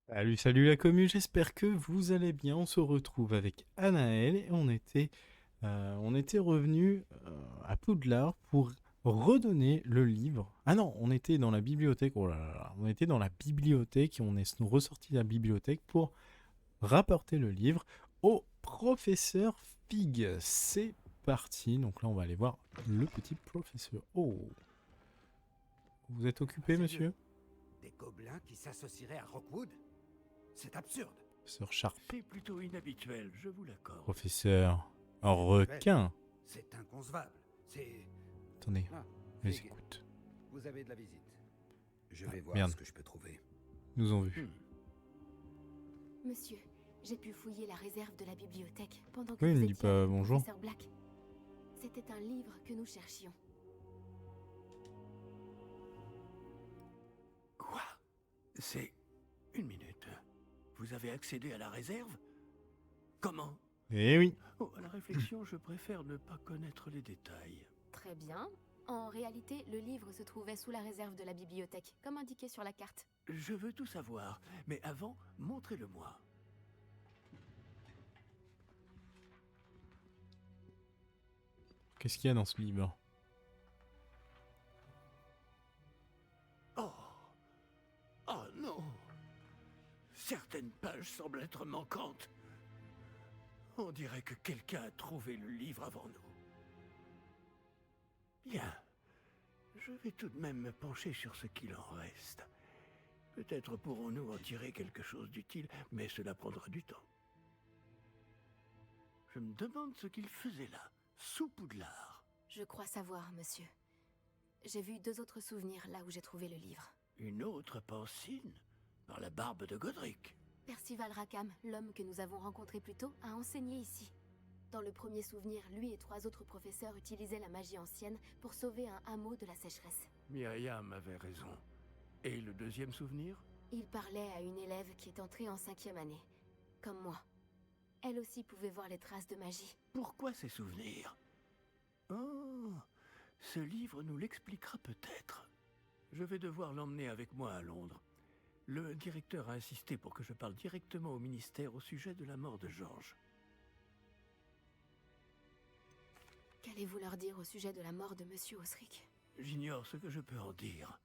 Salut, salut la commu, j'espère que vous allez bien. On se retrouve avec Anaël et on était revenu à Poudlard pour redonner le livre. Ah non, on était dans la bibliothèque. Oh là là, là, on était dans la bibliothèque et on est ressorti de la bibliothèque pour rapporter le livre au professeur Fig. C'est parti. Donc là, on va aller voir le petit professeur. Oh, vous êtes occupé, Sérieux? monsieur? Des gobelins qui s'associeraient à Rockwood? C'est absurde. Professeur Sharp. C'est plutôt inhabituel, je vous l'accorde. Professeur. Un Inhabituel. requin. C'est inconcevable. C'est... Attendez, Ah, on les Fig, écoute. vous avez de la visite. Je vais voir merde. ce que je peux trouver. Ils nous ont vus. Monsieur, j'ai pu fouiller la réserve de la bibliothèque pendant que Oui, vous ne dis étiez pas avec le bonjour. professeur Black. C'était un livre que nous cherchions. Quoi? C'est... Une minute. Vous avez accédé à la réserve? Comment? Eh oui. Oh, à la réflexion, je préfère ne pas connaître les détails. Très bien. En réalité, le livre se trouvait sous la réserve de la bibliothèque, comme indiqué sur la carte. Je veux tout savoir, mais avant, montrez-le-moi. Qu'est-ce qu'il y a dans ce livre? Oh! Oh non! Certaines pages semblent être manquantes. On dirait que quelqu'un a trouvé le livre avant nous. Bien. Je vais tout de même me pencher sur ce qu'il en reste. Peut-être pourrons-nous en tirer quelque chose d'utile, mais cela prendra du temps. Je me demande ce qu'il faisait là, sous Poudlard. Je crois savoir, monsieur. J'ai vu 2 autres souvenirs là où j'ai trouvé le livre. Une autre Pancine, par la barbe de Godric. Percival Rackham, l'homme que nous avons rencontré plus tôt, a enseigné ici. Dans le premier souvenir, lui et 3 autres professeurs utilisaient la magie ancienne pour sauver un hameau de la sécheresse. Myriam avait raison. Et le deuxième souvenir? Il parlait à une élève qui est entrée en 5e année, comme moi. Elle aussi pouvait voir les traces de magie. Pourquoi ces souvenirs? Oh, ce livre nous l'expliquera peut-être. Je vais devoir l'emmener avec moi à Londres. Le directeur a insisté pour que je parle directement au ministère au sujet de la mort de Georges. Qu'allez-vous leur dire au sujet de la mort de Monsieur Osric? J'ignore ce que je peux en dire.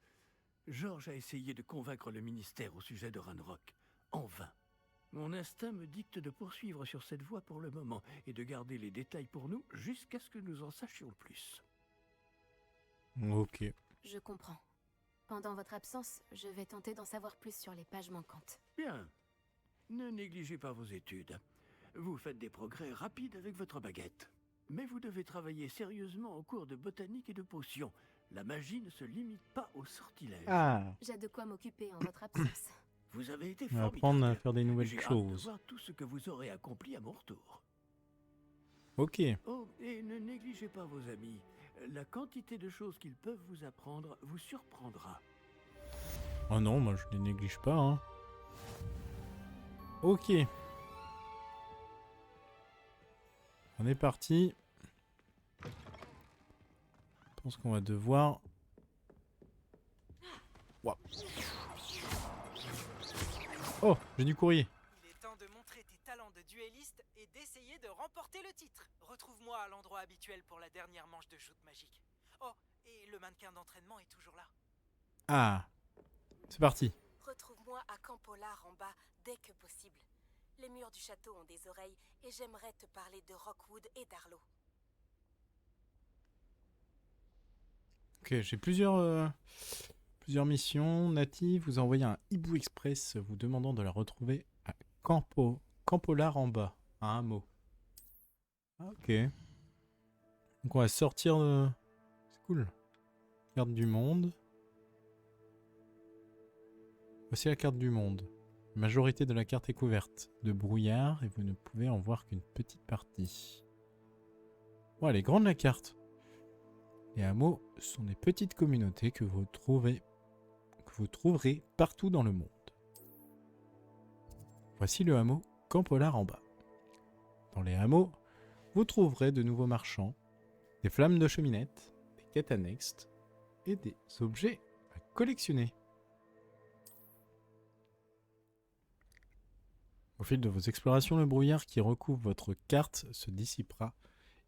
Georges a essayé de convaincre le ministère au sujet de Ranrock. En vain. Mon instinct me dicte de poursuivre sur cette voie pour le moment et de garder les détails pour nous jusqu'à ce que nous en sachions plus. Ok. Je comprends. Pendant votre absence, je vais tenter d'en savoir plus sur les pages manquantes. Bien. Ne négligez pas vos études. Vous faites des progrès rapides avec votre baguette. Mais vous devez travailler sérieusement au cours de botanique et de potions. La magie ne se limite pas au sortilège. Ah, J'ai de quoi m'occuper en votre absence. Vous avez été on va formidable. apprendre à faire des nouvelles J'ai hâte de choses. voir tout ce que vous aurez accompli à mon retour. Ok. Oh, et ne négligez pas vos amis. La quantité de choses qu'ils peuvent vous apprendre vous surprendra. Oh non, moi je les néglige pas, hein. Ok. On est parti. Je pense qu'on va devoir... Ouah. Oh, j'ai du courrier. Il est temps de montrer tes talents de duelliste et d'essayer de remporter le titre. Retrouve-moi à l'endroit habituel pour la dernière manche de joute magique. Oh, et le mannequin d'entraînement est toujours là. Ah. C'est parti. Retrouve-moi à Camp Polar en bas dès que possible. Les murs du château ont des oreilles et j'aimerais te parler de Rockwood et d'Arlo. Ok, j'ai plusieurs missions. Nati vous a envoyé un hibou express vous demandant de la retrouver à Campolar en bas, à un mot. Ok. Donc on va sortir de... C'est cool. Carte du monde. Voici la carte du monde. La majorité de la carte est couverte de brouillard et vous ne pouvez en voir qu'une petite partie. Oh, elle est grande la carte. Les hameaux sont des petites communautés que vous trouverez partout dans le monde. Voici le hameau Camp Polar en bas. Dans les hameaux, vous trouverez de nouveaux marchands, des flammes de cheminette, des quêtes annexes et des objets à collectionner. Au fil de vos explorations, le brouillard qui recouvre votre carte se dissipera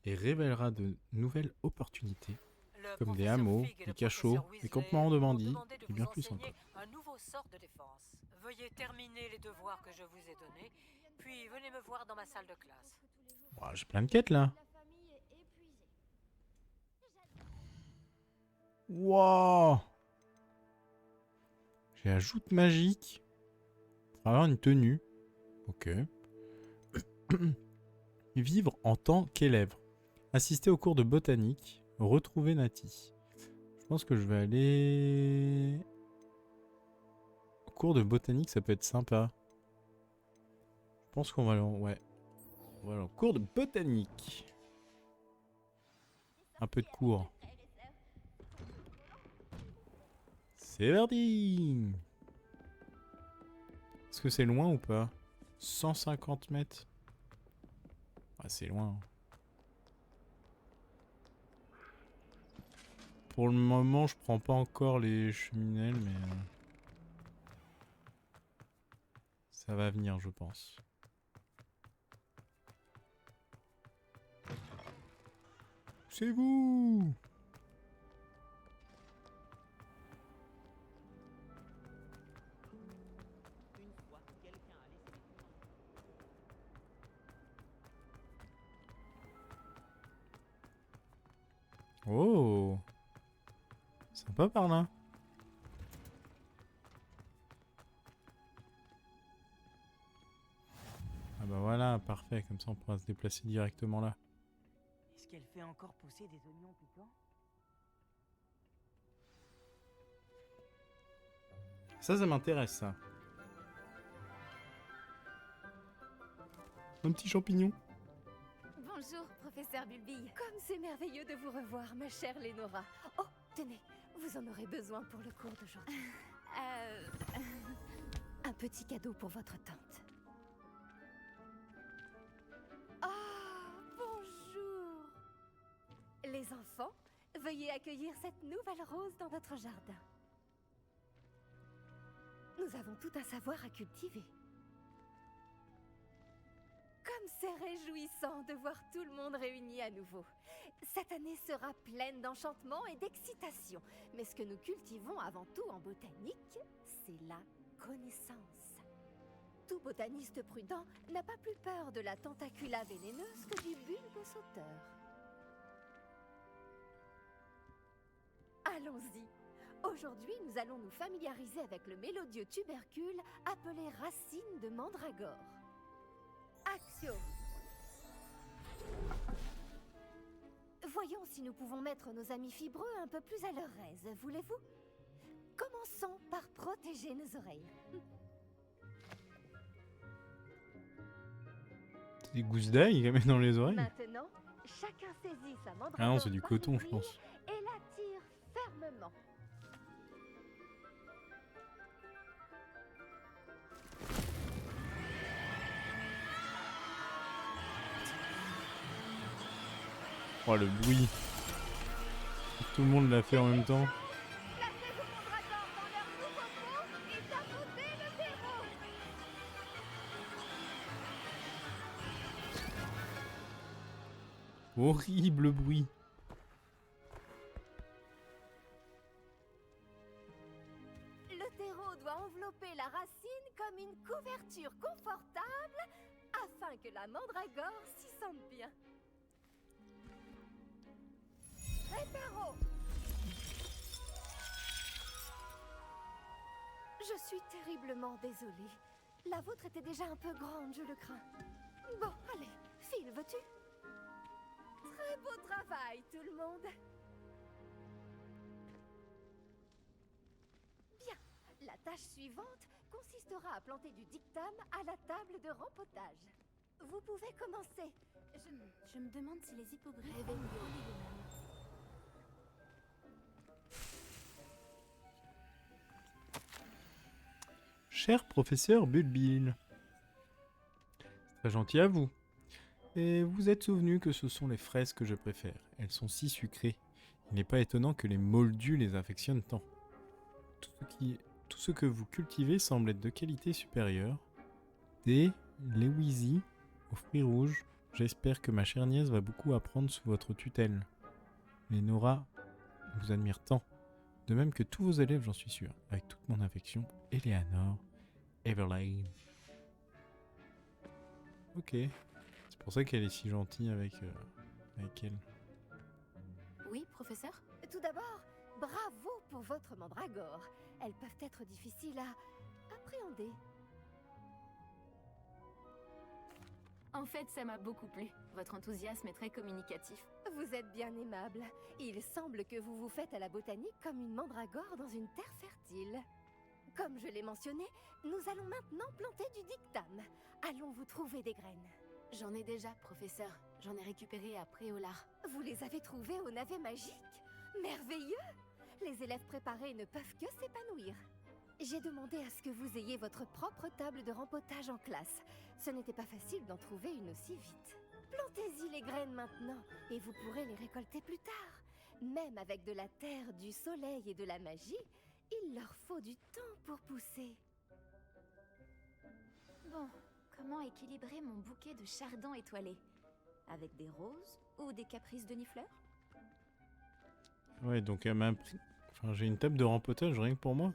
et révélera de nouvelles opportunités, Le comme des professeur hameaux, Fig et des le cachots, professeur des Weasley campements de m'ont bandits demandé de et vous bien plus enseigner encore. un nouveau sort de défense. Veuillez terminer les devoirs que je vous ai donnés, puis venez me voir dans ma salle de classe. Ouah, j'ai plein de quêtes là. Wow. J'ai ajoute magique pour avoir une tenue. Ok. Vivre en tant qu'élève. Assister au cours de botanique. Retrouver Nati. Je pense que je vais aller... Au cours de botanique, ça peut être sympa. Je pense qu'on va aller en... Ouais. On va aller en cours de botanique. Un peu de cours. C'est parti. Est-ce que c'est loin ou pas? 150 mètres. Ah, c'est loin. Hein. Pour le moment, je prends pas encore les cheminelles, mais... ça va venir, je pense. C'est vous! Oh! Sympa par là. Ah bah voilà, parfait, comme ça on pourra se déplacer directement là. Est-ce qu'elle fait encore pousser des oignons piquants? Ça m'intéresse ça. Un petit champignon. Bonjour, professeur Bulbille. Comme c'est merveilleux de vous revoir, ma chère Lénora. Oh, tenez, vous en aurez besoin pour le cours d'aujourd'hui. Un petit cadeau pour votre tante. Oh, bonjour. Les enfants, veuillez accueillir cette nouvelle rose dans notre jardin. Nous avons tout un savoir à cultiver. Comme c'est réjouissant de voir tout le monde réuni à nouveau. Cette année sera pleine d'enchantement et d'excitation. Mais ce que nous cultivons avant tout en botanique, c'est la connaissance. Tout botaniste prudent n'a pas plus peur de la tentacula vénéneuse que du bulbe sauteur. Allons-y. Aujourd'hui, nous allons nous familiariser avec le mélodieux tubercule appelé racine de mandragore. Action. Voyons si nous pouvons mettre nos amis fibreux un peu plus à leur aise, voulez-vous? Commençons par protéger nos oreilles. C'est des gousses d'ail qu'elle met dans les oreilles. Maintenant, chacun saisit sa mandragore. Ah non, c'est du par coton, les je pense. et la tire fermement. Oh le bruit. Tout le monde l'a fait en même temps. Placez vos mandragores dans leur nouveau pot et tapoutez le terreau. Horrible bruit. Le terreau doit envelopper la racine comme une couverture confortable afin que la mandragore s'y sente bien. Réparo! Je suis terriblement désolée. La vôtre était déjà un peu grande, je le crains. Bon, allez, Phil, veux-tu? Très beau travail, tout le monde. Bien, la tâche suivante consistera à planter du dictame à la table de rempotage. Vous pouvez commencer. Je me demande si les hippogriffes réveillent mieux. Cher professeur Bulbille. Très gentil à vous. Et vous êtes souvenu que ce sont les fraises que je préfère. Elles sont si sucrées. Il n'est pas étonnant que les moldus les affectionnent tant. Tout ce que vous cultivez semble être de qualité supérieure. Des Lewizy, aux fruits rouges. J'espère que ma chère nièce va beaucoup apprendre sous votre tutelle. Lénora vous admire tant. De même que tous vos élèves, j'en suis sûr. Avec toute mon affection, Eleanor Everlane. Ok. C'est pour ça qu'elle est si gentille avec elle. Oui, professeur? Tout d'abord, bravo pour votre mandragore. Elles peuvent être difficiles à appréhender. En fait, ça m'a beaucoup plu. Votre enthousiasme est très communicatif. Vous êtes bien aimable. Il semble que vous vous faites à la botanique comme une mandragore dans une terre fertile. Comme je l'ai mentionné, nous allons maintenant planter du dictame. Allons vous trouver des graines. J'en ai déjà, professeur. J'en ai récupéré à Préolard. Vous les avez trouvées au navet magique? Merveilleux! Les élèves préparés ne peuvent que s'épanouir. J'ai demandé à ce que vous ayez votre propre table de rempotage en classe. Ce n'était pas facile d'en trouver une aussi vite. Plantez-y les graines maintenant, et vous pourrez les récolter plus tard. Même avec de la terre, du soleil et de la magie, il leur faut du temps pour pousser. Bon, comment équilibrer mon bouquet de chardons étoilés? Avec des roses ou des caprices de Nifleur? Ouais, donc elle m'a pris... Enfin, j'ai une table de rempotage rien que pour moi.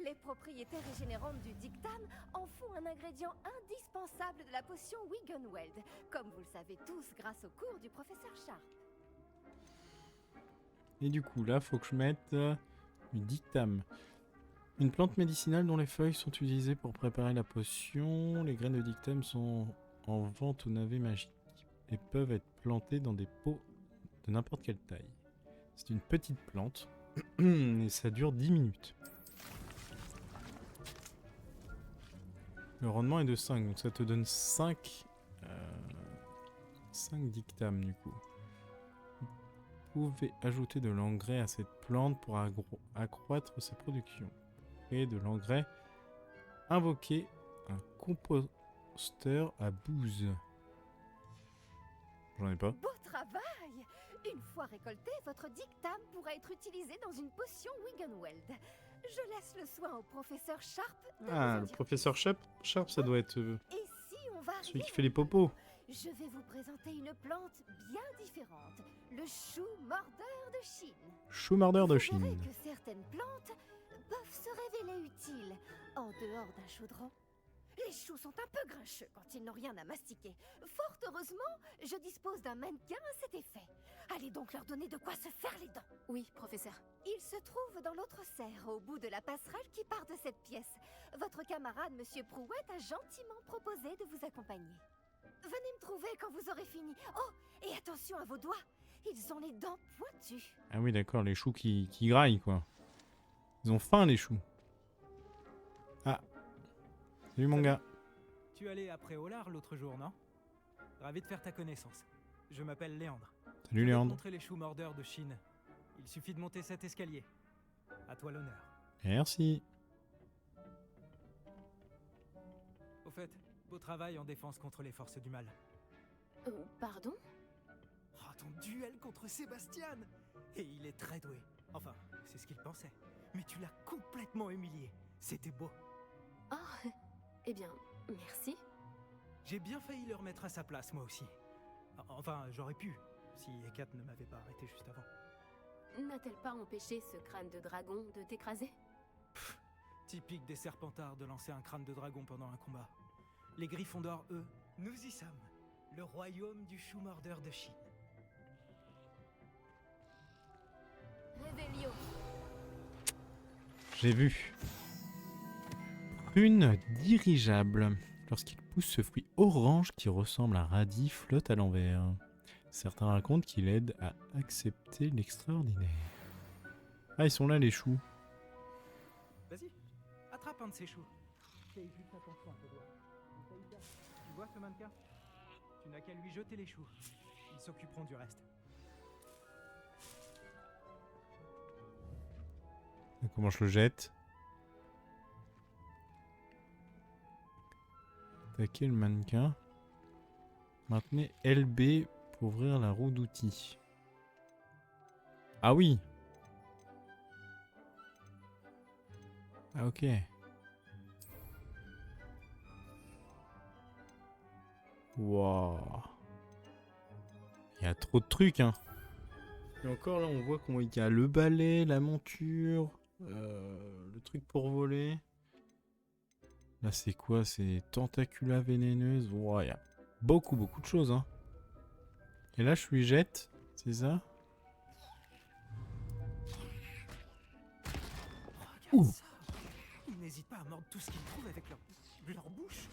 Les propriétés régénérantes du dictame en font un ingrédient indispensable de la potion Wiggenweld, comme vous le savez tous grâce au cours du professeur Sharp. Et du coup, là, faut que je mette du dictame. Une plante médicinale dont les feuilles sont utilisées pour préparer la potion. Les graines de dictame sont en vente au navet magique et peuvent être plantées dans des pots de n'importe quelle taille. C'est une petite plante et ça dure 10 minutes. Le rendement est de 5, donc ça te donne 5 dictames du coup. Vous pouvez ajouter de l'engrais à cette plante pour accroître sa production. Et de l'engrais, invoquer un composteur à bouse. J'en ai pas. Beau travail! Une fois récolté, votre dictame pourra être utilisé dans une potion Wiggenweld. Je laisse le soin au professeur Sharp de vous en Le dire professeur Sharp, ça doit être Et si on va celui qui arriver fait les maintenant, popos. Je vais vous présenter une plante bien différente, le chou mordeur de Chine. Chou mordeur de Vous Chine. verrez que certaines plantes peuvent se révéler utiles en dehors d'un chaudron. Les choux sont un peu grincheux quand ils n'ont rien à mastiquer. Fort heureusement, je dispose d'un mannequin à cet effet. Allez donc leur donner de quoi se faire les dents. Oui, professeur. Il se trouve dans l'autre serre, au bout de la passerelle qui part de cette pièce. Votre camarade, Monsieur Prouette, a gentiment proposé de vous accompagner. Venez me trouver quand vous aurez fini. Oh, et attention à vos doigts. Ils ont les dents pointues. Ah oui, d'accord, les choux qui graillent, quoi. Ils ont faim, les choux. Ah. Salut, mon gars. Tu es allé à Préolard l'autre jour, non? Ravi de faire ta connaissance. Je m'appelle Léandre. Salut, Je vais te Léandre. montrer les choux mordeurs de Chine. Il suffit de monter cet escalier. À toi l'honneur. Merci. Au fait, beau travail en défense contre les forces du mal. Pardon? Oh, ton duel contre Sébastien! Et il est très doué. Enfin, c'est ce qu'il pensait. Mais tu l'as complètement humilié. C'était beau. Oh, eh bien, merci. J'ai bien failli le remettre à sa place, moi aussi. Enfin, j'aurais pu, si Hécate ne m'avait pas arrêté juste avant. N'a-t-elle pas empêché ce crâne de dragon de t'écraser? Typique des Serpentards de lancer un crâne de dragon pendant un combat. Les Griffons d'Or, eux, nous y sommes. Le royaume du chou mordeur de Chine. Révélio. J'ai vu. Prune dirigeable. Lorsqu'il pousse, ce fruit orange qui ressemble à un radis flotte à l'envers. Certains racontent qu'il aide à accepter l'extraordinaire. Ah, ils sont là, les choux. Vas-y, attrape un de ces choux. Fais juste attention à tes doigts. Tu vois ce mannequin? Tu n'as qu'à lui jeter les choux. Ils s'occuperont du reste. Comment je le jette? Attaquer le mannequin. Maintenez LB pour ouvrir la roue d'outils. Ah oui! Ah ok. Waouh. Il y a trop de trucs, hein. Et encore là, on voit qu'il y a le balai, la monture, le truc pour voler. Là, c'est quoi? C'est tentacula vénéneuse. Wow, il y a beaucoup de choses, hein. Et là, je lui jette, c'est ça? Regarde ça. Ils n'hésitent pas à mordre tout ce qu'ils trouvent avec leur bouche.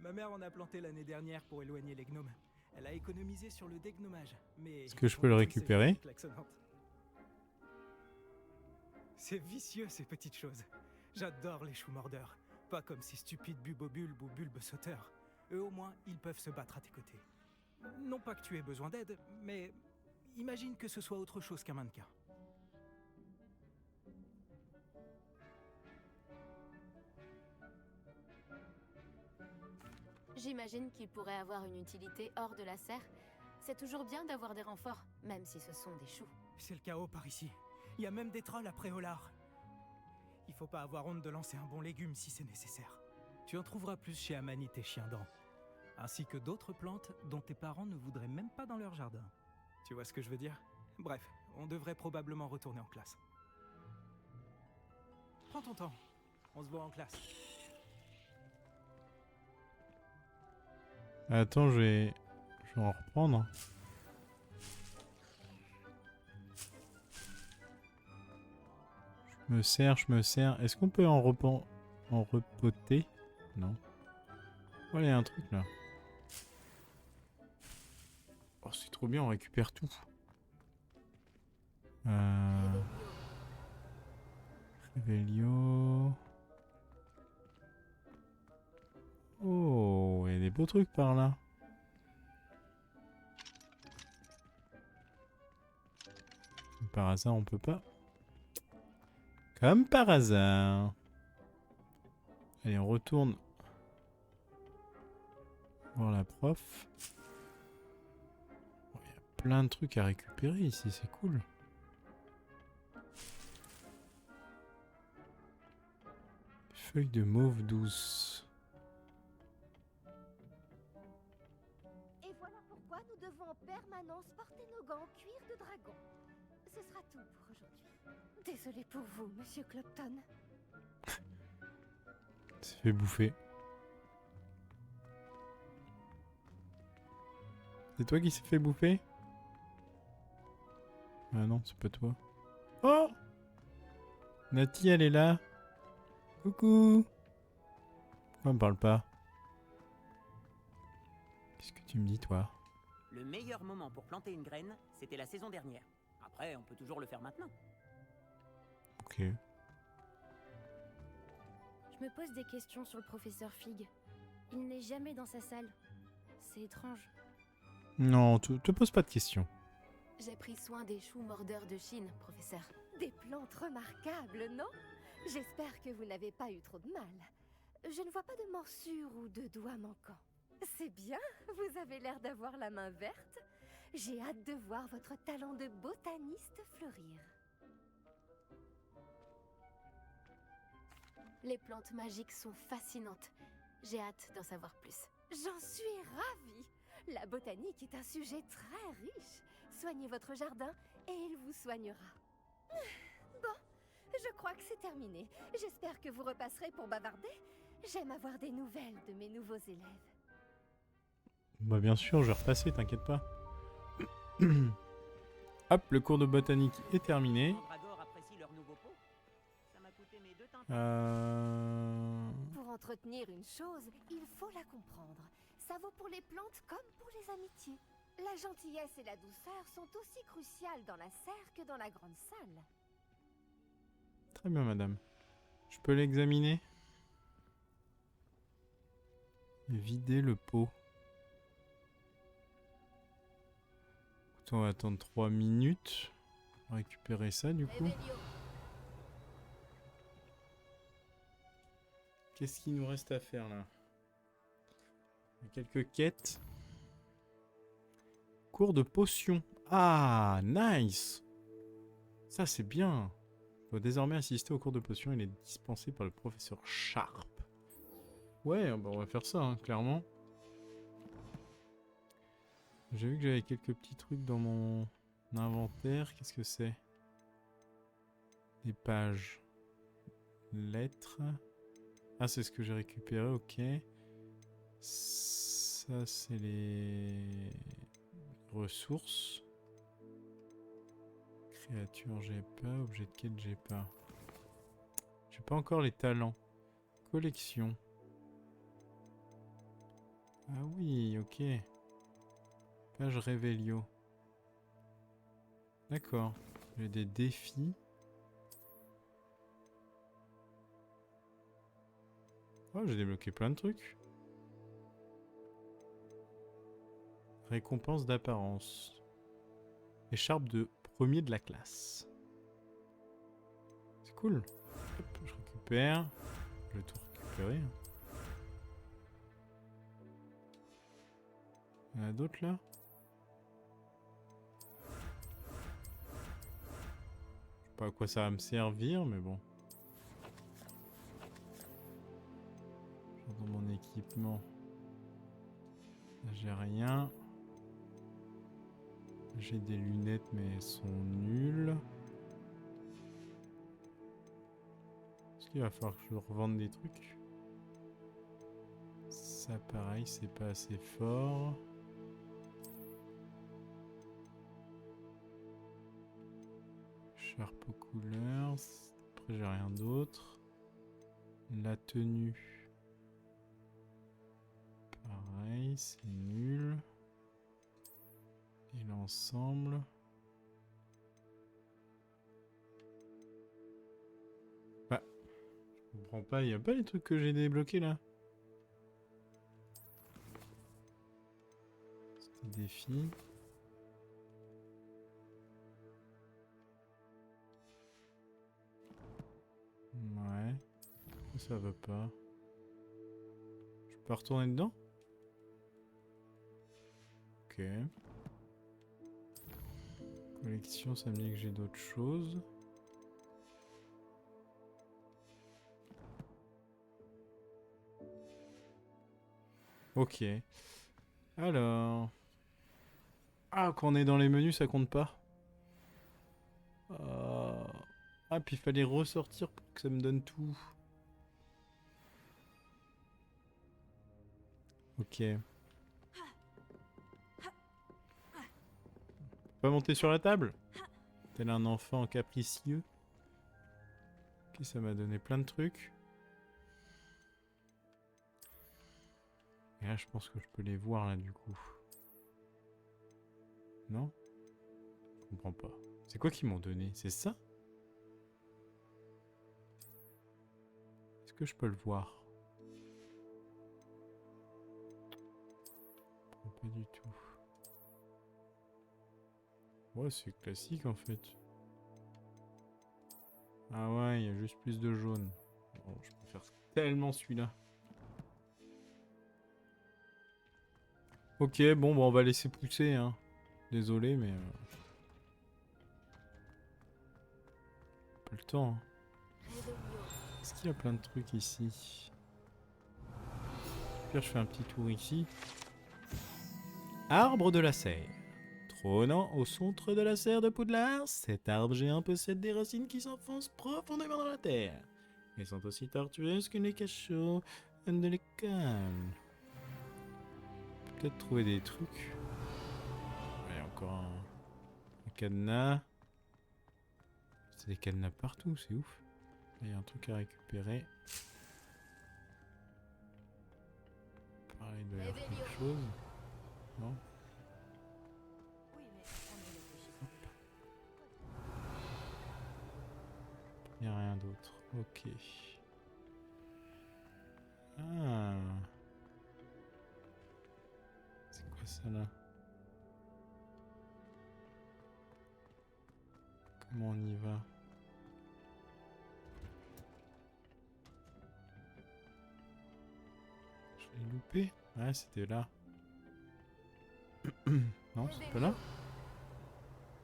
Ma mère en a planté l'année dernière pour éloigner les gnomes. Elle a économisé sur le dégnomage, mais... Est-ce que je peux le récupérer? C'est vicieux, ces petites choses. J'adore les choux mordeurs. Pas comme ces stupides bubobulbes ou bulbes sauteurs. Eux, au moins, ils peuvent se battre à tes côtés. Non pas que tu aies besoin d'aide, mais imagine que ce soit autre chose qu'un mannequin. J'imagine qu'il pourrait avoir une utilité hors de la serre. C'est toujours bien d'avoir des renforts, même si ce sont des choux. C'est le chaos par ici. Il y a même des trolls après Olar. Il faut pas avoir honte de lancer un bon légume si c'est nécessaire. Tu en trouveras plus chez Amanit et Chiendent, ainsi que d'autres plantes dont tes parents ne voudraient même pas dans leur jardin. Tu vois ce que je veux dire? Bref, on devrait probablement retourner en classe. Prends ton temps, on se voit en classe. Attends, je vais en reprendre. Je me sers. Est-ce qu'on peut en repoter? Non. Oh, il y a un truc là. Oh, c'est trop bien, on récupère tout. Revelio. Oh, il y a des beaux trucs par là. Par hasard, on peut pas. Comme par hasard. Allez, on retourne voir la prof. Il y a plein de trucs à récupérer ici, c'est cool. Feuille de mauve douce. Et voilà pourquoi nous devons en permanence porter nos gants en cuir de dragon. Ce sera tout pour aujourd'hui. Désolée pour vous, monsieur Clopton. C'est fait bouffer. C'est toi qui s'est fait bouffer? Ah non, c'est pas toi. Oh! Nati, elle est là. Coucou! Pourquoi on me parle pas? Qu'est-ce que tu me dis, toi? Le meilleur moment pour planter une graine, c'était la saison dernière. Après, on peut toujours le faire maintenant. Ok. Je me pose des questions sur le professeur Fig. Il n'est jamais dans sa salle. C'est étrange. Non, te pose pas de questions. J'ai pris soin des choux mordeurs de Chine, professeur. Des plantes remarquables, non? J'espère que vous n'avez pas eu trop de mal. Je ne vois pas de morsures ou de doigts manquants. C'est bien, vous avez l'air d'avoir la main verte. J'ai hâte de voir votre talent de botaniste fleurir. Les plantes magiques sont fascinantes. J'ai hâte d'en savoir plus. J'en suis ravie. La botanique est un sujet très riche. Soignez votre jardin et il vous soignera. Bon, je crois que c'est terminé. J'espère que vous repasserez pour bavarder. J'aime avoir des nouvelles de mes nouveaux élèves. Bah bien sûr, je vais repasser, t'inquiète pas. Hop, le cours de botanique est terminé. Mandragore apprécie leur nouveau pot. Ça m'a coûté mes 2 tintins. Pour entretenir une chose, il faut la comprendre. Ça vaut pour les plantes comme pour les amitiés. La gentillesse et la douceur sont aussi cruciales dans la serre que dans la grande salle. Très bien, madame. Je peux l'examiner? Vider le pot. On va attendre 3 minutes. On va récupérer ça du coup. Qu'est-ce qu'il nous reste à faire là? Il y a quelques quêtes. Cours de potions. Ah, nice! Ça c'est bien. Il faut désormais assister au cours de potions. Il est dispensé par le professeur Sharp. Ouais, bah on va faire ça, hein, clairement. J'ai vu que j'avais quelques petits trucs dans mon inventaire. Qu'est-ce que c'est? Des pages. Lettres. Ah, c'est ce que j'ai récupéré, ok. Ça, c'est les ressources. Créature, j'ai pas. Objet de quête, j'ai pas. J'ai pas encore les talents. Collection. Ah oui, ok. Page Révélio. D'accord. J'ai des défis. Oh, j'ai débloqué plein de trucs. Récompense d'apparence. Écharpe de premier de la classe. C'est cool. Hop, je récupère. Je vais tout récupérer. Il y en a d'autres là? Je sais pas à quoi ça va me servir, mais bon. Dans mon équipement. Là, j'ai rien. J'ai des lunettes, mais elles sont nulles. Est-ce qu'il va falloir que je revende des trucs? Ça, pareil, c'est pas assez fort. Sharp aux couleurs. Après, j'ai rien d'autre. La tenue. Pareil, c'est nul. Et l'ensemble. Bah, je comprends pas, il n'y a pas les trucs que j'ai débloqués là. C'était défi. Ouais. Ça va pas. Je peux retourner dedans? Ok. Collection, ça me dit que j'ai d'autres choses. Ok. Alors. Ah, quand on est dans les menus, ça compte pas. Ah, puis il fallait ressortir pour que ça me donne tout. Ok. Pas monter sur la table? Tel un enfant capricieux. Ok, ça m'a donné plein de trucs. Et là, je pense que je peux les voir là du coup. Non? Je comprends pas. C'est quoi qu'ils m'ont donné? C'est ça? Est-ce que je peux le voir? Pas du tout. Ouais, c'est classique en fait. Ah ouais, il y a juste plus de jaune. Bon, je préfère tellement celui-là. Ok, bon, on va laisser pousser, hein. Désolé, mais... Pas le temps, hein. Est-ce qu'il y a plein de trucs ici? Pire, je fais un petit tour ici. Arbre de la serre. Trônant au centre de la serre de Poudlard, cet arbre géant possède des racines qui s'enfoncent profondément dans la terre. Elles sont aussi tortueuses que les cachots de l'école. Peut-être trouver des trucs. Ouais, encore un cadenas. C'est des cadenas partout, c'est ouf. Il y a un truc à récupérer. Pareil, il doit y avoir quelque chose. Non? Il n'y a rien d'autre. Ok. Ah. C'est quoi ça là? Comment on y va? Je l'ai loupé? Ouais, c'était là. Non, c'est pas là?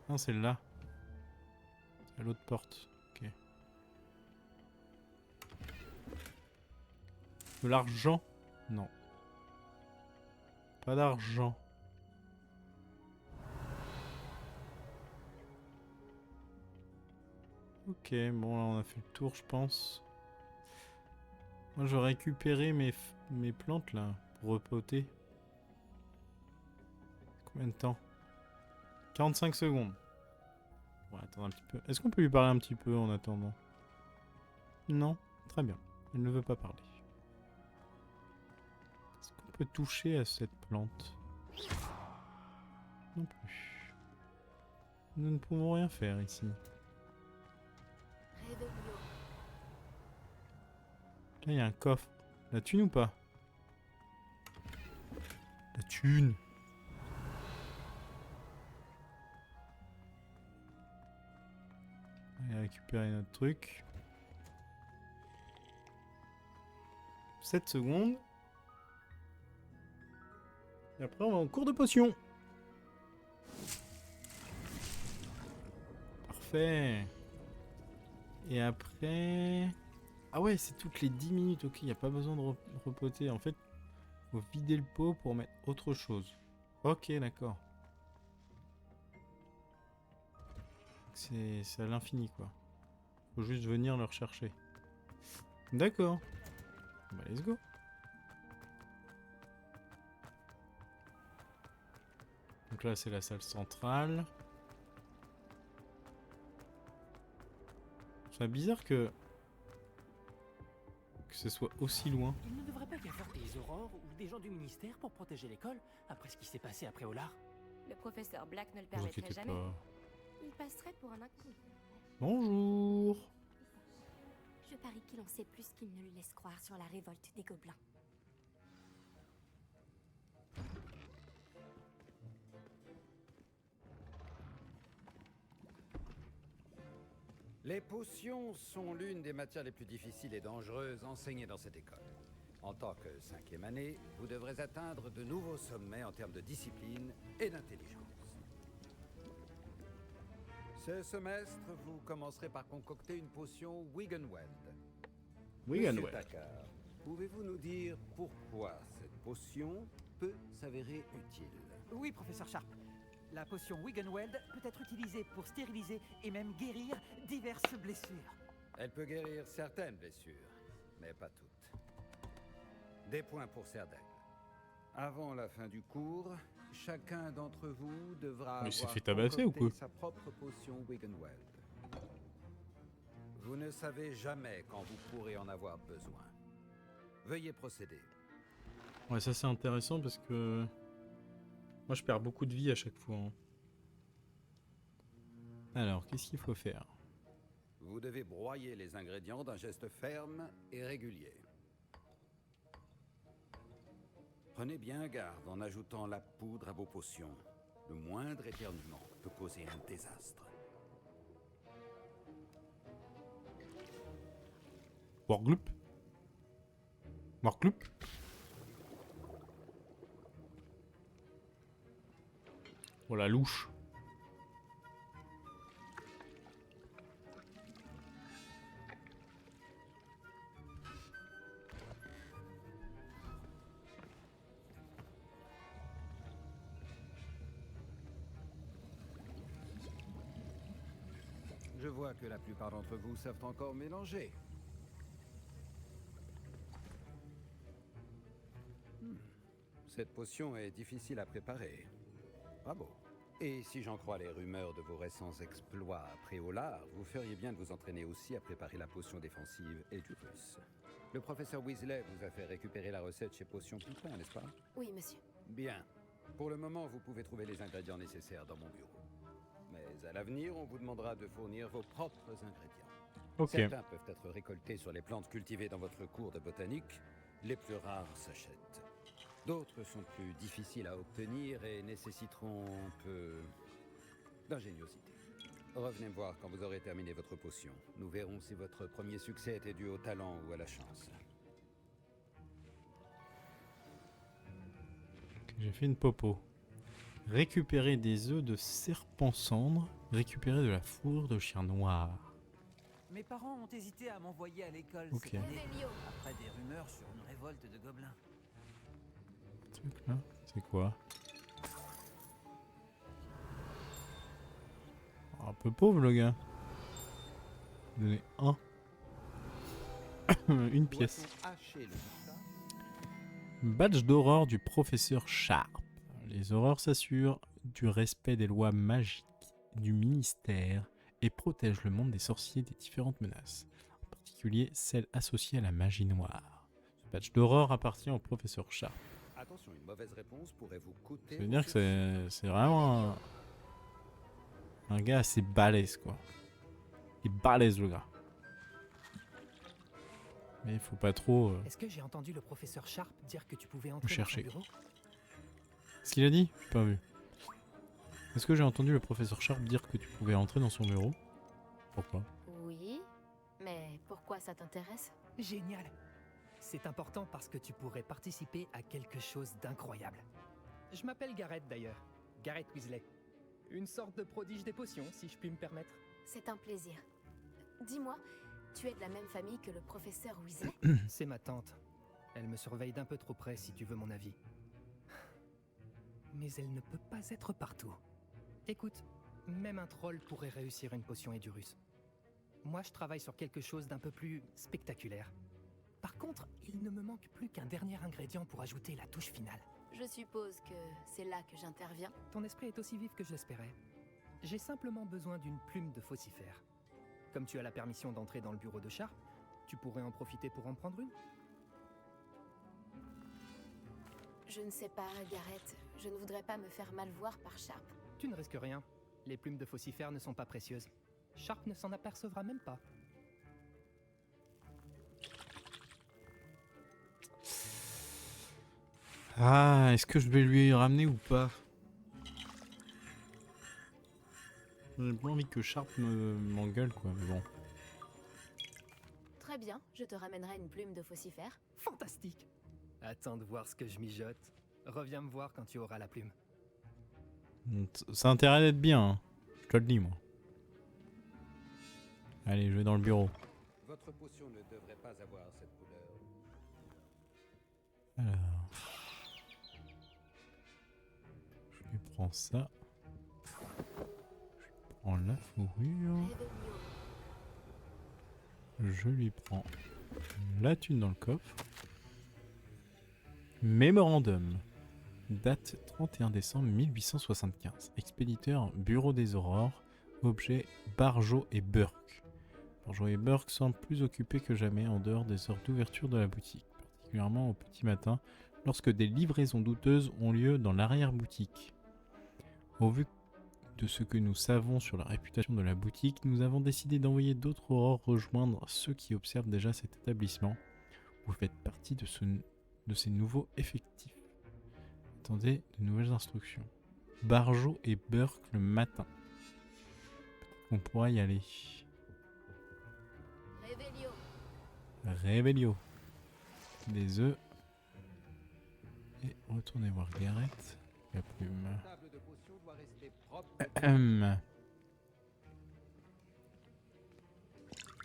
Non, c'est là. C'est à l'autre porte. Ok. De l'argent? Non. Pas d'argent. Ok, bon là on a fait le tour je pense. Moi je vais récupérer mes plantes là pour repoter. Combien de temps? 45 secondes. On va attendre un petit peu. Est-ce qu'on peut lui parler un petit peu en attendant? Non? Très bien. Elle ne veut pas parler. Est-ce qu'on peut toucher à cette plante? Non plus. Nous ne pouvons rien faire ici. Réveillon. Là, il y a un coffre. La thune ou pas? La thune. On va récupérer notre truc. 7 secondes. Et après, on va en cours de potion. Parfait. Et après... Ah ouais, c'est toutes les 10 minutes. Ok, il n'y a pas besoin de repoter. En fait, faut vider le pot pour mettre autre chose. Ok, d'accord. C'est à l'infini, quoi. Faut juste venir le rechercher. D'accord. Bah, let's go. Donc là, c'est la salle centrale. C'est bizarre que ce soit aussi loin. Il ne devrait pas y avoir des aurores ou des gens du ministère pour protéger l'école après ce qui s'est passé après Olar. Le professeur Black ne le Vous permettrait inquiétez jamais. pas. Il passerait pour un inconnu. Bonjour. Je parie qu'il en sait plus qu'il ne le laisse croire sur la révolte des gobelins. Les potions sont l'une des matières les plus difficiles et dangereuses enseignées dans cette école. En tant que 5e année, vous devrez atteindre de nouveaux sommets en termes de discipline et d'intelligence. Ce semestre, vous commencerez par concocter une potion Wiggenweld. Monsieur Takkar, pouvez-vous nous dire pourquoi cette potion peut s'avérer utile? Oui, professeur Sharp. La potion Wiggenweld peut être utilisée pour stériliser et même guérir diverses blessures. Elle peut guérir certaines blessures, mais pas toutes. Des points pour Serdaigle. Avant la fin du cours, chacun d'entre vous devra Il s'est avoir fait tabasser ou quoi? concocté sa propre potion Wiggenweld. Vous ne savez jamais quand vous pourrez en avoir besoin. Veuillez procéder. Ouais, ça c'est intéressant parce que... Moi je perds beaucoup de vie à chaque fois. Hein. Alors, qu'est-ce qu'il faut faire? Vous devez broyer les ingrédients d'un geste ferme et régulier. Prenez bien garde en ajoutant la poudre à vos potions. Le moindre éternuement peut causer un désastre. Wargloop. Wargloop. Oh la louche. Je vois que la plupart d'entre vous savent encore mélanger. Cette potion est difficile à préparer. Bravo. Et si j'en crois les rumeurs de vos récents exploits après Olar, vous feriez bien de vous entraîner aussi à préparer la potion défensive et du russe. Le professeur Weasley vous a fait récupérer la recette chez Potion Poupin, n'est-ce pas? Oui, monsieur. Bien. Pour le moment, vous pouvez trouver les ingrédients nécessaires dans mon bureau. Mais à l'avenir, on vous demandera de fournir vos propres ingrédients. Ok. Certains peuvent être récoltés sur les plantes cultivées dans votre cours de botanique. Les plus rares s'achètent. D'autres sont plus difficiles à obtenir et nécessiteront un peu d'ingéniosité. Revenez me voir quand vous aurez terminé votre potion. Nous verrons si votre premier succès était dû au talent ou à la chance. J'ai fait une popo. Récupérer des œufs de serpent cendre. Récupérer de la fourrure de chien noir. Mes parents ont hésité à m'envoyer à l'école Ok. cette année, après des rumeurs sur une révolte de gobelins. Ce truc là, c'est quoi? Un peu pauvre le gars. Donner un. Une pièce. Badge d'aurore du professeur Sharp. Les aurores s'assurent du respect des lois magiques du ministère et protègent le monde des sorciers des différentes menaces, en particulier celles associées à la magie noire. Ce badge d'aurore appartient au professeur Sharp. Attention, une mauvaise réponse pourrait vous coûter. Ça veut dire que c'est vraiment un gars assez balèze, quoi. Il est balèze, le gars. Mais il faut pas trop Est-ce que j'ai entendu le professeur Sharp dire que tu pouvais entrer chercher. dans son bureau? Ce qu'il a dit? J'ai pas vu. Est-ce que j'ai entendu le professeur Sharp dire que tu pouvais entrer dans son bureau? Pourquoi? Oui, mais pourquoi ça t'intéresse? Génial. C'est important parce que tu pourrais participer à quelque chose d'incroyable. Je m'appelle Gareth d'ailleurs. Gareth Weasley. Une sorte de prodige des potions, si je puis me permettre. C'est un plaisir. Dis-moi, tu es de la même famille que le professeur Weasley? C'est ma tante. Elle me surveille d'un peu trop près si tu veux mon avis. Mais elle ne peut pas être partout. Écoute, même un troll pourrait réussir une potion Edurus. Moi, je travaille sur quelque chose d'un peu plus spectaculaire. Par contre, il ne me manque plus qu'un dernier ingrédient pour ajouter la touche finale. Je suppose que c'est là que j'interviens. Ton esprit est aussi vif que je l'espérais. J'ai simplement besoin d'une plume de faucifère. Comme tu as la permission d'entrer dans le bureau de Sharp, tu pourrais en profiter pour en prendre une? Je ne sais pas, Gareth. Je ne voudrais pas me faire mal voir par Sharp. Tu ne risques rien. Les plumes de faucifère ne sont pas précieuses. Sharp ne s'en apercevra même pas. Ah, est-ce que je vais lui ramener ou pas? J'ai pas envie que Sharp m'engueule, quoi, mais bon. Très bien, je te ramènerai une plume de faucifère. Fantastique! Attends de voir ce que je mijote. Reviens me voir quand tu auras la plume. Ça a intérêt d'être bien, hein. Je te le dis, moi. Allez, je vais dans le bureau. Votre potion ne devrait pas avoir cette couleur. Alors... Je lui prends ça. Je prends la fourrure. Je lui prends la thune dans le coffre. Mémorandum. Date 31 décembre 1875. Expéditeur Bureau des Aurores. Objet Barjo et Burke. Barjo et Burke semblent plus occupés que jamais en dehors des heures d'ouverture de la boutique, particulièrement au petit matin, lorsque des livraisons douteuses ont lieu dans l'arrière-boutique. Au vu de ce que nous savons sur la réputation de la boutique, nous avons décidé d'envoyer d'autres aurores rejoindre ceux qui observent déjà cet établissement. Vous faites partie de ces nouveaux effectifs. Attendez de nouvelles instructions. Barjo et Burke le matin. On pourra y aller. Réveillon. Réveillon. Des œufs. Et retournez voir Gareth. La plume.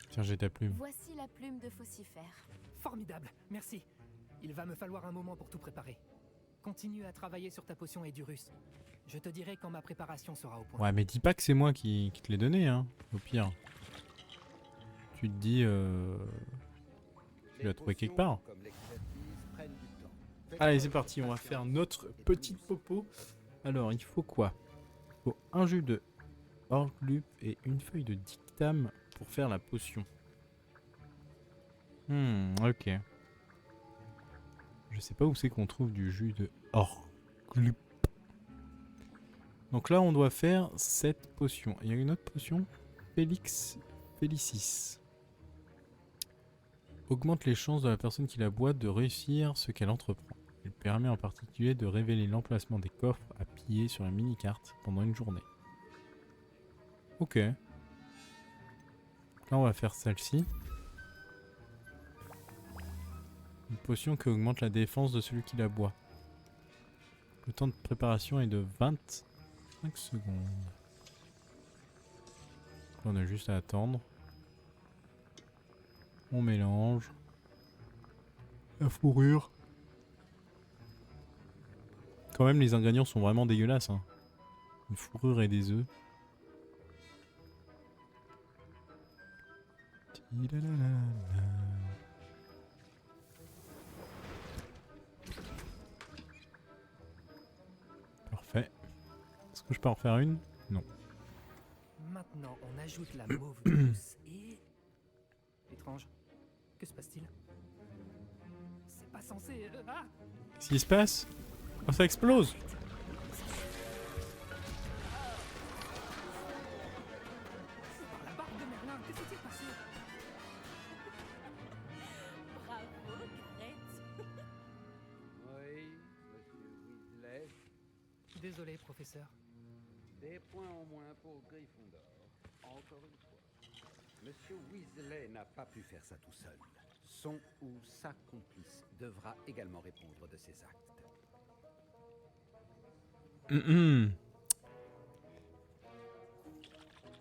Tiens, j'ai ta plume. Voici la plume de faucifère. Formidable, merci. Il va me falloir un moment pour tout préparer. Continue à travailler sur ta potion Edurus. Je te dirai quand ma préparation sera au point. Ouais, mais dis pas que c'est moi qui te l'ai donné, hein. Au pire. Tu te dis... Tu l'as trouvé quelque part. Allez, c'est parti, on va faire notre petite popo. Alors, il faut quoi? Il faut un jus de Orglup et une feuille de dictame pour faire la potion. Ok. Je sais pas où c'est qu'on trouve du jus de Orglup. Donc là, on doit faire cette potion. Il y a une autre potion, Felicis. Augmente les chances de la personne qui la boit de réussir ce qu'elle entreprend. Elle permet en particulier de révéler l'emplacement des coffres à piller sur la mini-carte pendant une journée. Ok. Là, on va faire celle-ci. Une potion qui augmente la défense de celui qui la boit. Le temps de préparation est de 25 secondes. Là, on a juste à attendre. On mélange. La fourrure. Quand même, les ingrédients sont vraiment dégueulasses, hein. Une fourrure et des œufs. Parfait. Est-ce que je peux en refaire une? Non. Maintenant, on ajoute la mauve douce et... Étrange. Que se passe-t-il? C'est pas censé... Ah! Qu'est-ce qui se passe? Oh, ça explose! Par la barbe de Merlin, que s'est-il passé? Bravo, Gareth. Oui, monsieur Weasley. Désolé, professeur. Des points en moins pour Gryffondor. Encore une fois. Monsieur Weasley n'a pas pu faire ça tout seul. Son ou sa complice devra également répondre de ses actes.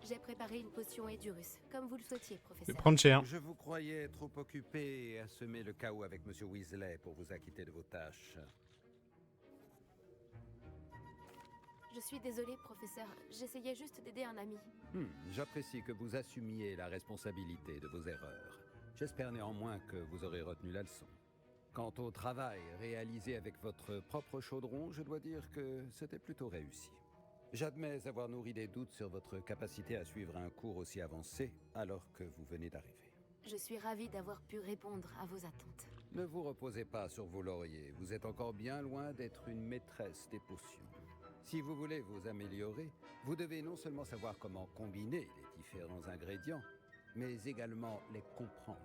J'ai préparé une potion Edurus, comme vous le souhaitiez, Je vais professeur. prendre cher. Je vous croyais trop occupé à semer le chaos avec monsieur Weasley pour vous acquitter de vos tâches. Je suis désolée, professeur. J'essayais juste d'aider un ami. J'apprécie que vous assumiez la responsabilité de vos erreurs. J'espère néanmoins que vous aurez retenu la leçon. Quant au travail réalisé avec votre propre chaudron, je dois dire que c'était plutôt réussi. J'admets avoir nourri des doutes sur votre capacité à suivre un cours aussi avancé alors que vous venez d'arriver. Je suis ravie d'avoir pu répondre à vos attentes. Ne vous reposez pas sur vos lauriers, vous êtes encore bien loin d'être une maîtresse des potions. Si vous voulez vous améliorer, vous devez non seulement savoir comment combiner les différents ingrédients, mais également les comprendre.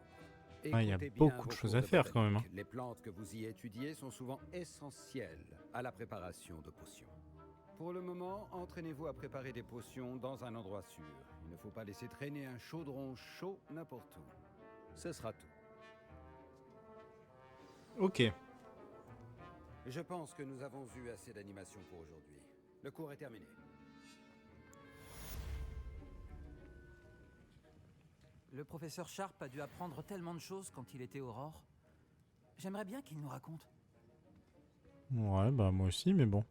Ah, il y a Écoutez bien beaucoup de vos choses cours à faire quand même, hein. botanique. Les plantes que vous y étudiez sont souvent essentielles à la préparation de potions. Pour le moment, entraînez-vous à préparer des potions dans un endroit sûr. Il ne faut pas laisser traîner un chaudron chaud n'importe où. Ce sera tout. Ok. Je pense que nous avons eu assez d'animation pour aujourd'hui. Le cours est terminé. Le professeur Sharp a dû apprendre tellement de choses quand il était Aurore. J'aimerais bien qu'il nous raconte. Ouais, bah moi aussi, mais bon.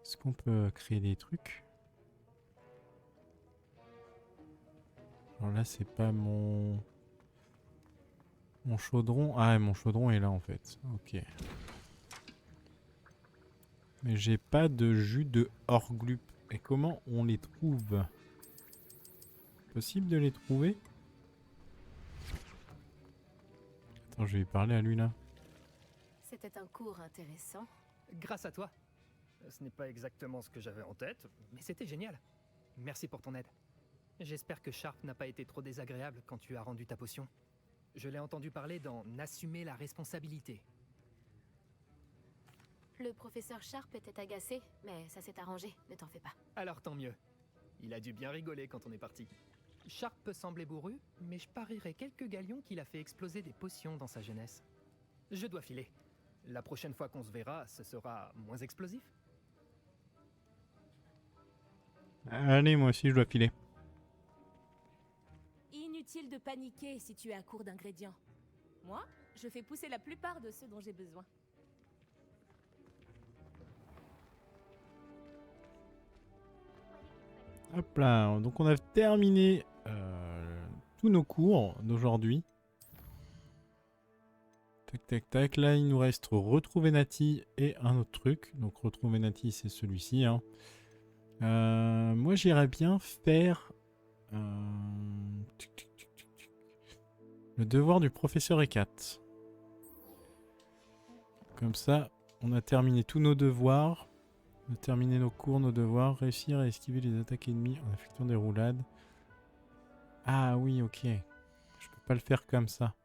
Est-ce qu'on peut créer des trucs? Alors là, c'est pas mon chaudron. Ah, mon chaudron est là en fait. Ok. Mais j'ai pas de jus de Horglup. Et comment on les trouve? Possible de les trouver? Attends, je vais parler à lui là. C'était un cours intéressant. Grâce à toi. Ce n'est pas exactement ce que j'avais en tête, mais c'était génial. Merci pour ton aide. J'espère que Sharp n'a pas été trop désagréable quand tu as rendu ta potion. Je l'ai entendu parler d'en assumer la responsabilité. Le professeur Sharp était agacé, mais ça s'est arrangé, ne t'en fais pas. Alors tant mieux. Il a dû bien rigoler quand on est parti. Sharp peut sembler bourru, mais je parierais quelques galions qu'il a fait exploser des potions dans sa jeunesse. Je dois filer. La prochaine fois qu'on se verra, ce sera moins explosif. Allez, moi aussi je dois filer. Inutile de paniquer si tu es à court d'ingrédients. Moi, je fais pousser la plupart de ceux dont j'ai besoin. Hop là, donc on a terminé tous nos cours d'aujourd'hui. Tac tac tac, là il nous reste retrouver Nati et un autre truc. Donc retrouver Nati c'est celui-ci. Hein. Moi j'irais bien faire le devoir du professeur E4. Comme ça on a terminé tous nos devoirs. On a terminé nos cours, nos devoirs. Réussir à esquiver les attaques ennemies en effectuant des roulades. Ah oui, ok. Je peux pas le faire comme ça.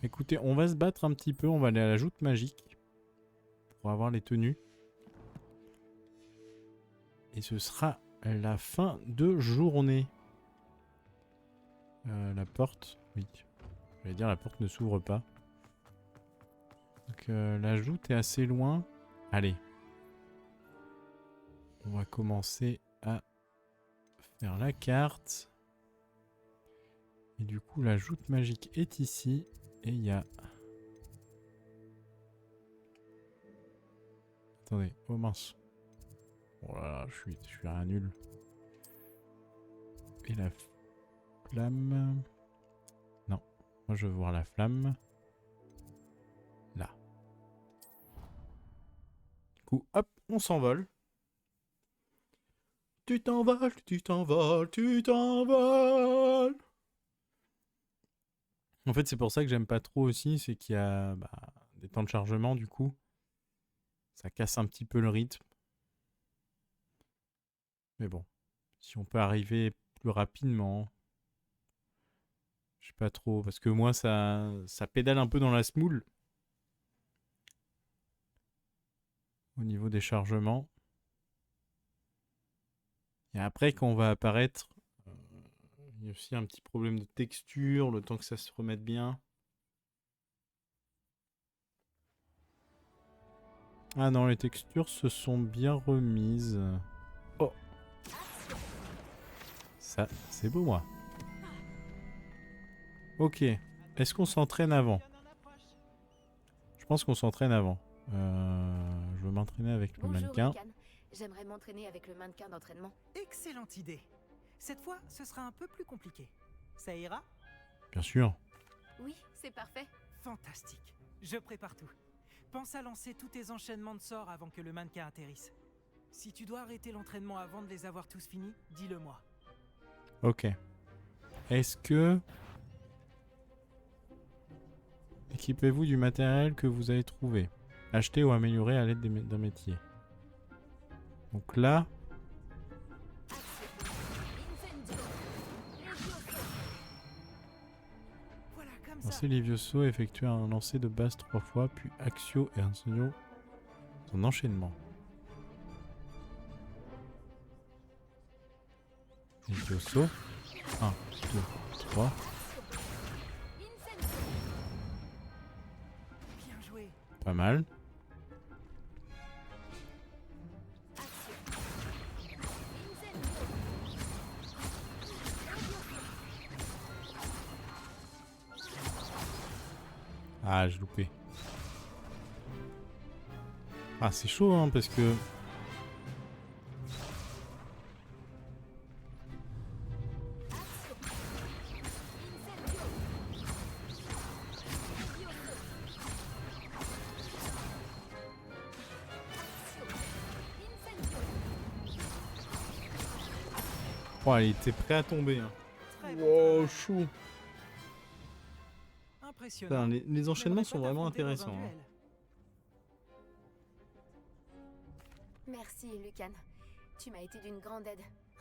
Écoutez, on va se battre un petit peu. On va aller à la joute magique. Pour avoir les tenues. Et ce sera la fin de journée. La porte. Oui. J'allais dire la porte ne s'ouvre pas. Donc la joute est assez loin. Allez. On va commencer à faire la carte. Et du coup, la joute magique est ici. Et il y a... Attendez, oh mince. Oh là là, je suis rien nul. Et la Flamme. Non. Moi, je veux voir la flamme. Là. Du coup, hop, on s'envole. Tu t'envoles, tu t'envoles, tu t'envoles. En fait, c'est pour ça que j'aime pas trop aussi, c'est qu'il y a des temps de chargement, du coup. Ça casse un petit peu le rythme. Mais bon, si on peut arriver plus rapidement, je sais pas trop, parce que moi, ça pédale un peu dans la smoule. Au niveau des chargements. Et après, quand on va apparaître, il y a aussi un petit problème de texture, le temps que ça se remette bien. Ah non, les textures se sont bien remises. Oh. Ça, c'est beau, moi. Ok. Est-ce qu'on s'entraîne avant? Je pense qu'on s'entraîne avant. Je veux m'entraîner avec le mannequin. Lucan. J'aimerais m'entraîner avec le mannequin d'entraînement. Excellente idée. Cette fois, ce sera un peu plus compliqué. Ça ira? Bien sûr. Oui, c'est parfait. Fantastique. Je prépare tout. Pense à lancer tous tes enchaînements de sorts avant que le mannequin atterrisse. Si tu dois arrêter l'entraînement avant de les avoir tous finis, dis-le-moi. Ok. Est-ce que... Équipez-vous du matériel que vous avez trouvé. Achetez ou améliorer à l'aide d'un métier. Donc là... Lancez Levioso, effectuez un lancer de base 3 fois, puis Axio et Incendio son enchaînement. Levioso. 1, 2, 3. Bien joué. Pas mal. Ah, j'ai loupé. Ah, c'est chaud, hein, parce que... Oh, il était prêt à tomber. Hein. Wow, chou. Putain, les enchaînements sont vraiment intéressants. Hein. Merci, Lucan. Tu m'as été d'une grande aide.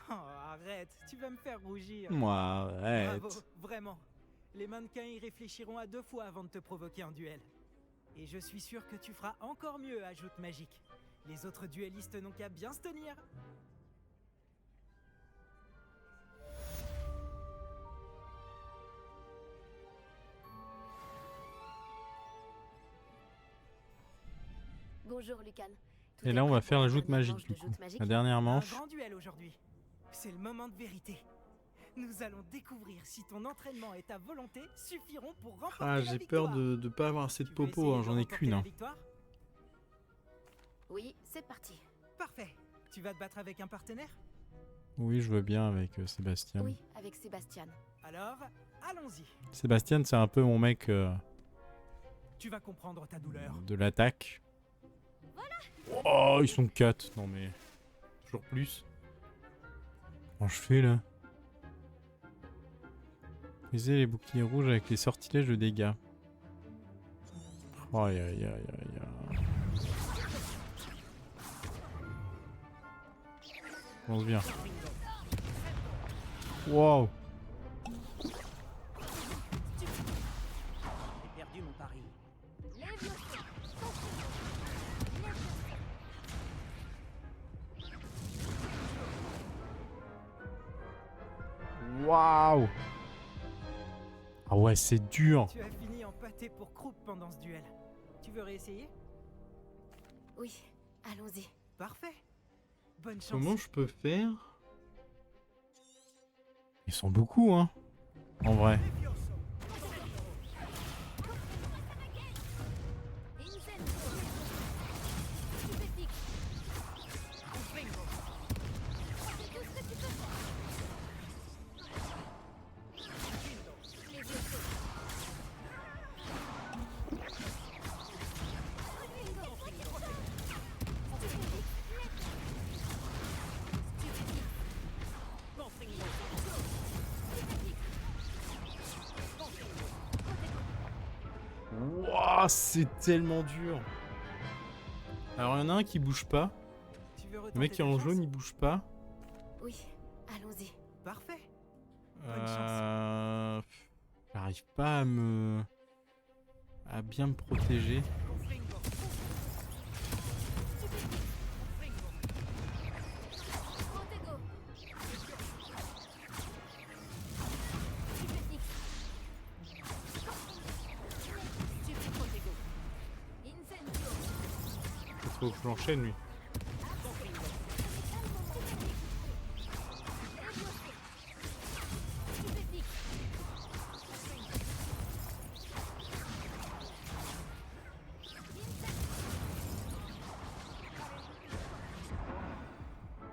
Oh, arrête, tu vas me faire rougir. Moi, arrête. Bravo, vraiment. Les mannequins y réfléchiront à 2 fois avant de te provoquer en duel. Et je suis sûr que tu feras encore mieux à Joute Magique. Les autres duellistes n'ont qu'à bien se tenir. Bonjour, Lucan. Et là, on va faire la joute magique, du coup. La dernière manche. Un grand duel aujourd'hui. C'est le moment de vérité. Nous allons découvrir si ton entraînement et ta volonté suffiront pour remporter la victoire. Ah, j'ai peur de pas avoir assez de popo, hein. J'en ai qu'une. Hein. Oui, c'est parti. Parfait. Tu vas te battre avec un partenaire? Oui, je veux bien avec Sébastien. Oui, avec Sébastien. Alors, allons-y. Sébastien, c'est un peu mon mec tu vas comprendre ta douleur. De l'attaque. Oh, ils sont 4. Non mais... Toujours plus. Comment je fais là? Brisez les boucliers rouges avec les sortilèges de dégâts. Oh, aïe aïe aïe aïe aïe. On se vient. Wow. J'ai perdu mon pari. Waouh. Ah ouais, c'est dur. Tu as fini en pâté pour croupe pendant ce duel. Tu veux réessayer? Oui, allons-y. Parfait. Bonne chance. Comment je peux faire? Ils sont beaucoup, hein. En vrai. Wouah, c'est tellement dur. Alors, il y en a un qui bouge pas. Le mec qui est en jaune, il bouge pas. Oui, allons-y. Parfait. J'arrive pas à me... à bien me protéger. Faut que je l'enchaîne, lui.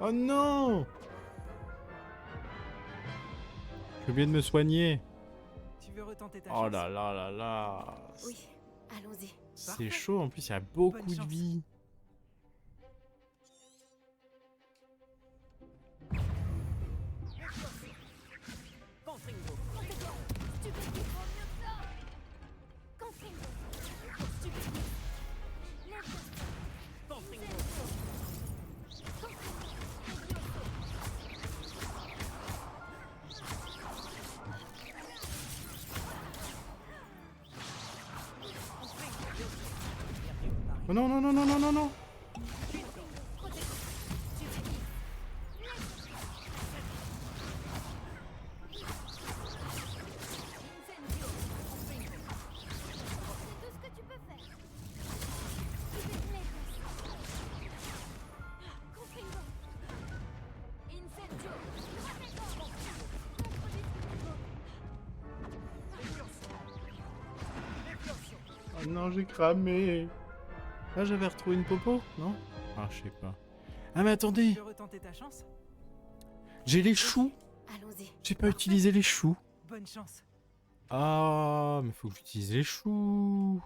Oh non! J'ai oublié de me soigner. Tu veux retenter ta Oh chance? là là là là. Oui, allons-y. C'est chaud, en plus il y a beaucoup de vie. Oh non, non, non, non, non, non, non. Oh non, j'ai cramé. Là, j'avais retrouvé une popo, non? Ah, je sais pas. Ah, mais attendez. Tu veux retenter ta chance? J'ai les choux. Allons-y. J'ai pas utilisé les choux. Bonne chance. Ah, mais faut que j'utilise les choux.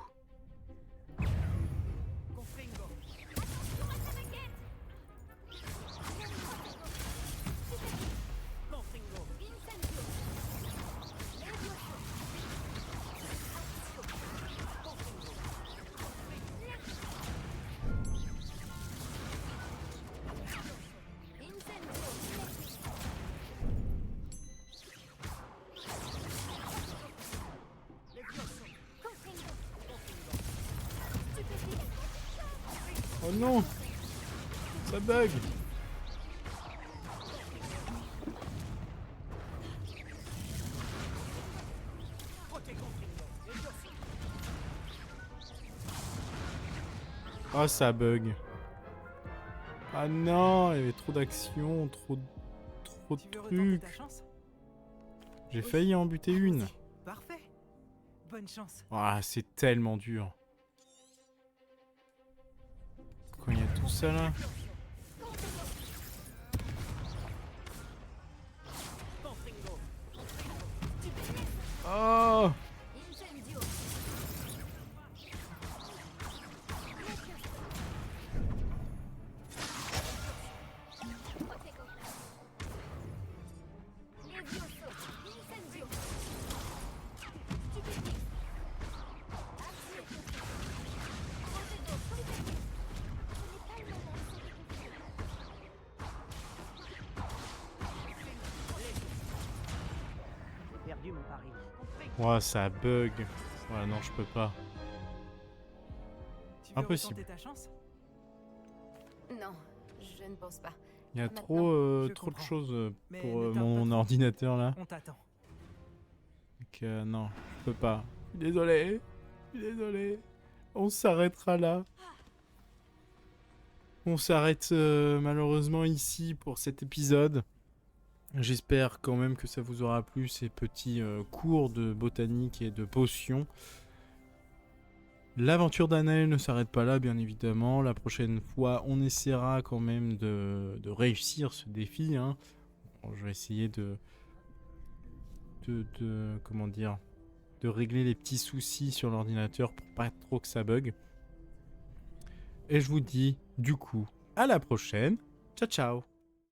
Oh non! Ça bug! Oh, ça bug. Ah non, il y avait trop d'action, trop de trucs. J'ai failli en buter une. Parfait. Bonne chance. Ah, c'est tellement dur. Quand il y a tout ça là. Oh! Ouais, ça bug. Ouais, non, je peux pas. Impossible. Non, je ne pense pas. Il y a Maintenant, trop de choses pour mon ordinateur là. On t'attend. Donc non, je peux pas. Désolé. Désolé. On s'arrêtera là. On s'arrête malheureusement ici pour cet épisode. J'espère quand même que ça vous aura plu, ces petits cours de botanique et de potions. L'aventure d'Anaël ne s'arrête pas là, bien évidemment. La prochaine fois, on essaiera quand même de réussir ce défi. Hein. Bon, je vais essayer comment dire, de régler les petits soucis sur l'ordinateur pour pas trop que ça bug. Et je vous dis, du coup, à la prochaine. Ciao, ciao.